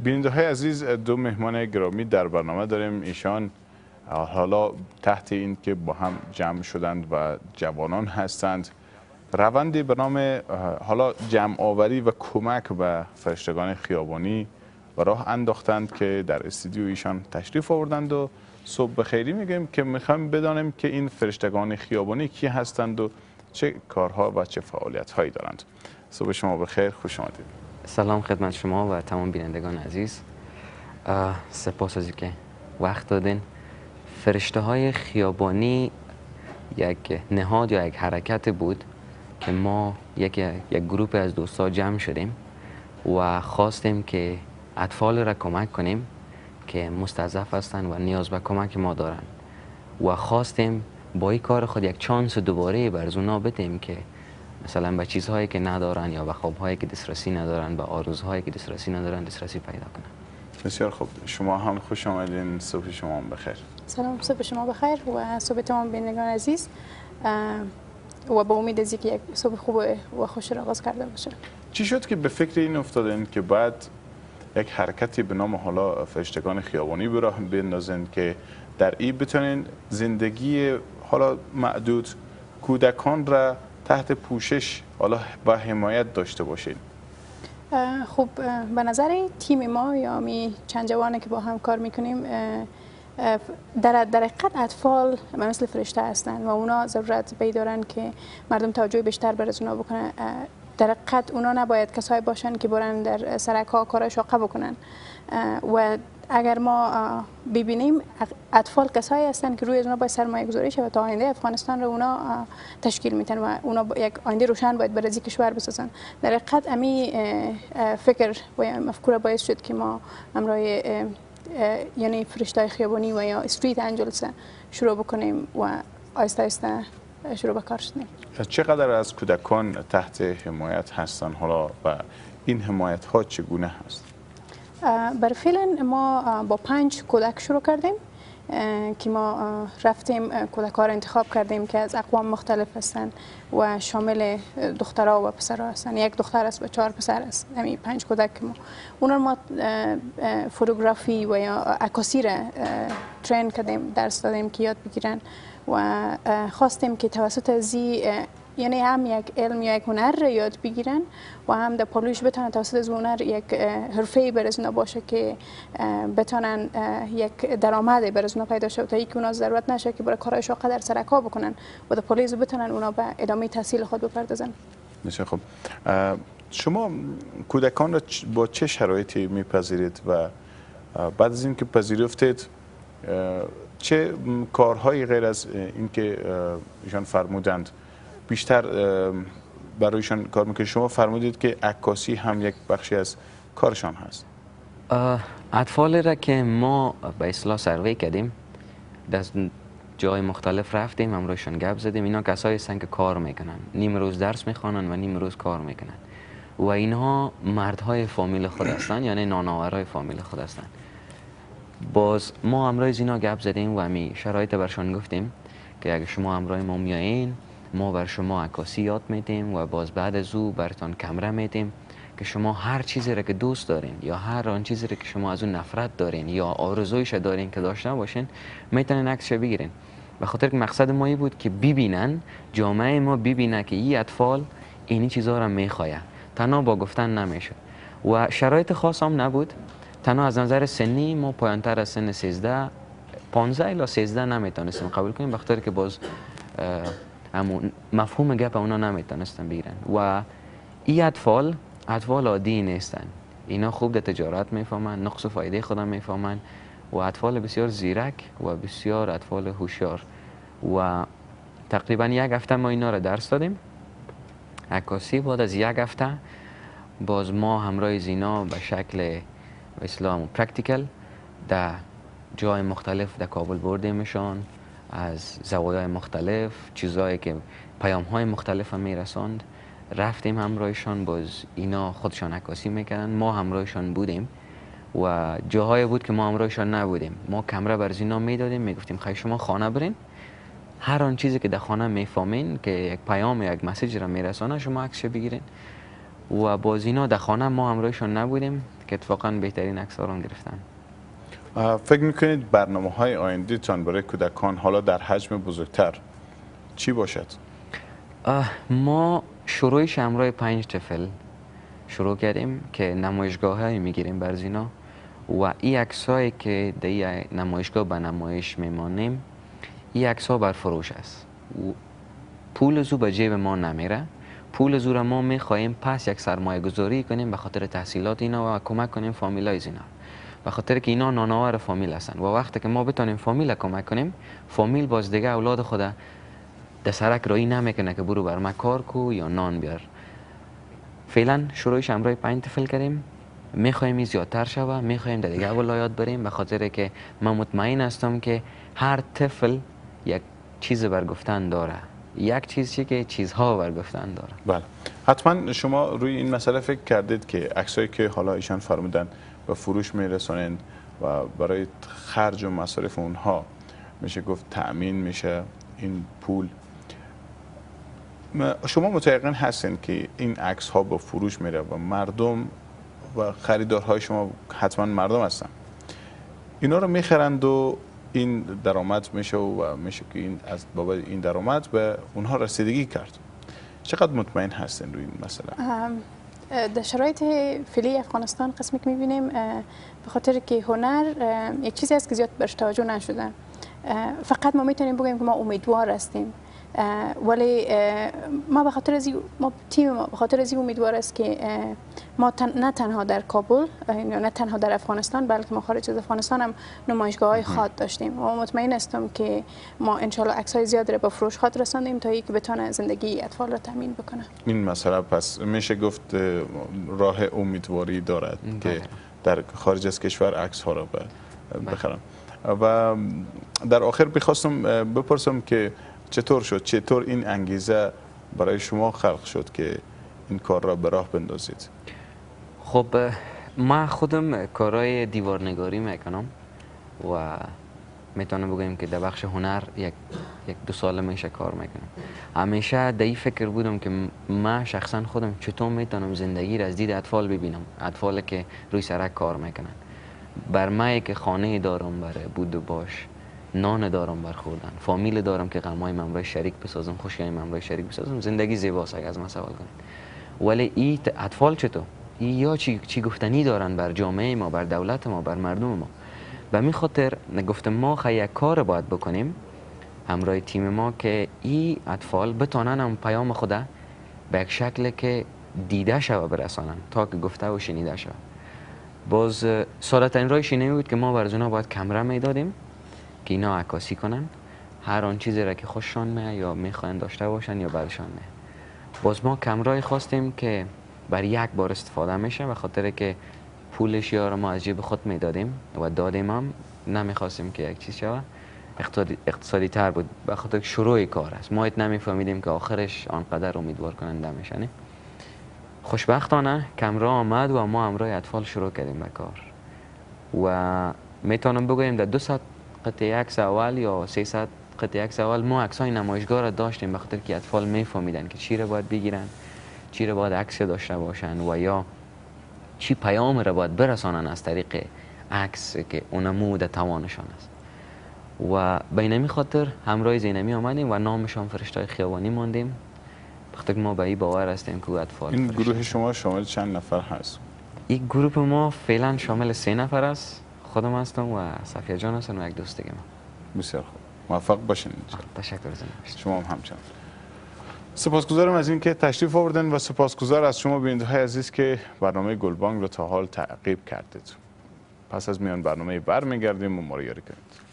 بیننده های عزیز، دو مهمان گرامی در برنامه داریم. ایشان حالا تحت این که با هم جمع شدند و جوانان هستند، روندی به نام حالا جمع آوری و کمک به فرشتگان خیابانی و راه انداختند که در استودیو ایشان تشریف آوردند و صبح بخیری میگیم که میخوایم بدانیم که این فرشتگان خیابانی کی هستند و چه کارها و چه فعالیت هایی دارند. صبح شما بخیر، خوش آمدید. سلام خدمت شما و تمام بینندگان عزیز. سپاس از اینکه وقت دادین. فرشته های خیابانی یک نهاد یا یک حرکت بود که ما یک گروپ از دوستا جمع شدیم و خواستیم که اطفال را کمک کنیم که مستضعف هستند و نیاز به کمک ما دارند و خواستیم با این کار خود یک چانس دوباره بر اونا بدیم که مثلا به چیزهایی که ندارن یا به خوابهایی که دسترسی ندارن، به آرزوهایی که دسترسی ندارن دسترسی پیدا کنن. بسیار خوب، شما هم خوش آمدین. صبح شما بخیر. سلام، صبح شما بخیر و صبح تمام بینندگان عزیز و با امید از اینکه یک صبح خوب و خوش را آغاز کرده باشه. چی شد که به فکر این افتادین که بعد یک حرکتی به نام حالا فرشتگان خیابانی به راه بندازین که در این بتونین زندگی حالا معدود کودکان را تحت پوشش حالا با حمایت داشته باشین؟ خب به نظر تیم ما یا می چند جوانه که با هم کار میکنیم، در حقیقت اطفال مثل فرشته هستند و اونا ضرورت دارن که مردم توجه بیشتر بر اونا بکنن. در حقیقت اونا نباید کسایی باشن که برن در سرک ها کار شاقه بکنن و اگر ما ببینیم اطفال کسایی هستند که روی اونا باید سرمایه گذاری شه و تا آینده افغانستان رو اونا تشکیل میتن و اونا یک آینده روشن باید برای کشور بسازن. در حقیقت امی فکر و مفکوره باعث شد که ما امروی یعنی فرشتای خیابانی و یا استریت انجلز شروع بکنیم و آهسته آهسته شروع به کار شدیم. چقدر از کودکان تحت حمایت هستن حالا و این حمایت ها چگونه هست؟ بر فعلا ما با 5 کودک شروع کردیم که ما رفتیم کودک‌ها را انتخاب کردیم که از اقوام مختلف هستند و شامل دخترها و پسرها هستند. یک دختر است و 4 پسر است. همین 5 کودک ما اونا ما فوتوگرافی و یا عکاسی را ترین کردیم، درس دادیم که یاد بگیرن و خواستیم که توسط ازی یعنی هم یک علم یا یک هنر را یاد بگیرن و هم در پالوش بتونن توسط از هنر یک حرفه‌ای برای باشه که بتونن یک درآمدی برای اونا پیدا شه تا اینکه اونا ضرورت نشه که برای کارهای شاقه در سرک‌ها بکنن و در پالیز بتونن اونا به ادامه تحصیل خود بپردازن. بسیار خوب. شما کودکان را با چه شرایطی میپذیرید و بعد از اینکه پذیرفتید چه کارهایی غیر از اینکه ایشان فرمودند بیشتر برایشان کار میکنید؟ شما فرمودید که عکاسی هم یک بخشی از کارشان هست. اطفال را که ما به اصطلاح سروی کردیم، در جای مختلف رفتیم، امروزشان گپ زدیم. اینا کسایی هستند که کار میکنن، نیم روز درس میخوانن و نیم روز کار میکنن و اینها مردهای فامیل خود هستند، یعنی نانآورای فامیل خود هستند. باز ما امروز اینا گپ زدیم و می شرایط برشان گفتیم که اگه شما امروز ما میایین ما بر شما عکاسی یاد میدیم و باز بعد از او برتان کمره میدیم که شما هر چیزی را که دوست دارین یا هر آن چیزی را که شما از اون نفرت دارین یا آرزویش دارین که داشته باشین میتونین عکسش بگیرین. به خاطر که مقصد ما این بود که ببینن، جامعه ما ببینه که این اطفال اینی چیزها را میخواه، تنها با گفتن نمیشه. و شرایط خاص هم نبود، تنها از نظر سنی ما پایانتر از سن 15 الی 13 نمیتونستیم قبول کنیم، به خاطر که باز مفهوم گپ اونا نمیتونستن بگیرن و این اطفال عادی نیستن. اینا خوب در تجارت میفهمن، نقص و فایده خودم میفهمن و اطفال بسیار زیرک و بسیار اطفال هوشیار و تقریبا 1 هفته ما اینا را درس دادیم عکاسی. بعد از 1 هفته باز ما همراه اینا به شکل اسلام پرکتیکل در جای مختلف در کابل بردیمشان، از زوایای مختلف چیزایی که پیام‌های مختلف هم میرساند رفتیم همراهشان. باز اینا خودشان عکاسی میکردن، ما همراهشان بودیم و جاهایی بود که ما همراهشان نبودیم ما کمره بر اینا میدادیم، میگفتیم خیلی شما خانه برین، هر آن چیزی که در خانه میفهمین که یک پیام یا یک مسیج را میرسانه شما عکسش بگیرین و باز اینا در خانه ما همراهشون نبودیم که اتفاقا بهترین عکس ها رو گرفتن. فکر میکنید برنامه های آینده تان برای کودکان حالا در حجم بزرگتر چی باشد؟ ما شروعش همراه 5 طفل شروع کردیم که نمایشگاه هایی میگیریم بر اینا و این عکس هایی که در این نمایشگاه به نمایش میمانیم این عکس ها بر فروش است. پول زو به جیب ما نمیره، پول زو را ما میخواهیم پس یک سرمایه گذاری کنیم به خاطر تحصیلات اینا و کمک کنیم فامیلای اینا، به خاطر که اینا نانآور فامیل هستن و وقتی که ما بتونیم فامیل کمک کنیم، فامیل باز دیگه اولاد خود در سرک رایی نمیکنه که برو بر ما کار کو یا نان بیار. فعلا شروعش همراه 5 طفل کردیم، میخوایم زیادتر شوه، میخوایم در دیگه ولایات بریم به خاطر که من مطمئن هستم که هر طفل یک چیز برگفتن داره، یک چیز چی که چیزها برگفتن داره. بله، حتما شما روی این مسئله فکر کردید که عکسایی که حالا ایشان فرمودن به فروش میرسونند و برای خرج و مصارف اونها میشه گفت تأمین میشه این پول. شما متیقن هستین که این عکس ها به فروش میره و مردم و خریدارهای شما حتما مردم هستن، اینا رو میخرند و این درآمد میشه و میشه که این از بابت این درآمد به اونها رسیدگی کرد. چقدر مطمئن هستین روی این مسئله؟ در شرایط فعلی افغانستان قسمی که میبینیم به خاطر که هنر یک چیزی است که زیاد برش توجه نشده، فقط ما میتونیم بگیم که ما امیدوار هستیم، ولی ما به خاطر از ما تیم ما به خاطر از امیدوار است که ما نه تنها در کابل نه تنها در افغانستان بلکه ما خارج از افغانستان هم نمایشگاه های خاط داشتیم و مطمئن هستم که ما ان شاء الله عکس های زیاد را به فروش خاط رساندیم تا اینکه بتونه زندگی اطفال را تامین بکنه. این مسئله پس میشه گفت راه امیدواری دارد که در خارج از کشور عکس ها را بخرم. و در آخر بخواستم بپرسم که چطور شد، چطور این انگیزه برای شما خلق شد که این کار را به راه بندازید؟ خب ما خودم کارهای دیوارنگاری میکنم و میتونم بگم که در بخش هنر یک 2 سال میشه کار میکنم. همیشه در این فکر بودم که من شخصا خودم چطور میتونم زندگی را از دید اطفال ببینم، اطفالی که روی سرک کار میکنن. بر من که خانه دارم برای بود و باش، نان دارم برخوردن، فامیل دارم که غمای من را شریک بسازم، خوشیای من را شریک بسازم، زندگی زیباست اگه از من سوال کنید. ولی این اطفال چطور؟ یا چی گفتنی دارن بر جامعه ما، بر دولت ما، بر مردم ما. به می خاطر گفتم ما یک کار باید بکنیم همراه تیم ما که این اطفال بتونن هم پیام خود به یک شکل که دیده شوه برسانن تا که گفته و شنیده شوه. باز ساده ترین راهش اینه بود که ما بر اونا باید کمره میدادیم که اینا عکاسی کنن هر آن چیزی را که خوششان میاد یا میخواین داشته باشن یا برشان میاد. باز ما کمرای خواستیم که بر یک بار استفاده میشه به خاطر که پولش یا ما از جیب خود میدادیم و دادیم هم نمیخواستیم که یک چیز شوه. اقتصادی تر بود به خاطر شروع کار است. ما نمیفهمیدیم که آخرش آنقدر امیدوار کننده میشنه. خوشبختانه کمرا آمد و ما همراه اطفال شروع کردیم به کار و میتونم بگویم در 200 قطعه عکس اول یا 300 قطعه عکس اول ما عکسای نمایشگاه را داشتیم به خاطر که اطفال میفهمیدن که چی را باید بگیرن، چی را باید عکس داشته باشن و یا چی پیام را باید برسانن از طریق عکس که اونمو در توانشان است. و به این خاطر همراه زینمی آمدیم و نامشان فرشتای خیابانی ماندیم بخاطر ما به این باور هستیم که اطفال. این گروه شما شامل چند نفر هست؟ این گروه ما فعلا شامل 3 نفر است. خودم هستم و صفیه جان هستن و یک دوست دیگه ما. بسیار خوب، موفق باشین. تشکر از شما هم همچنان. سپاسگزارم از اینکه تشریف آوردن و سپاسگزار از شما بیننده‌های عزیز که برنامه گلبانگ رو تا حال تعقیب کردید. پس از میان برنامه برمیگردیم و ما رو یاری کنید.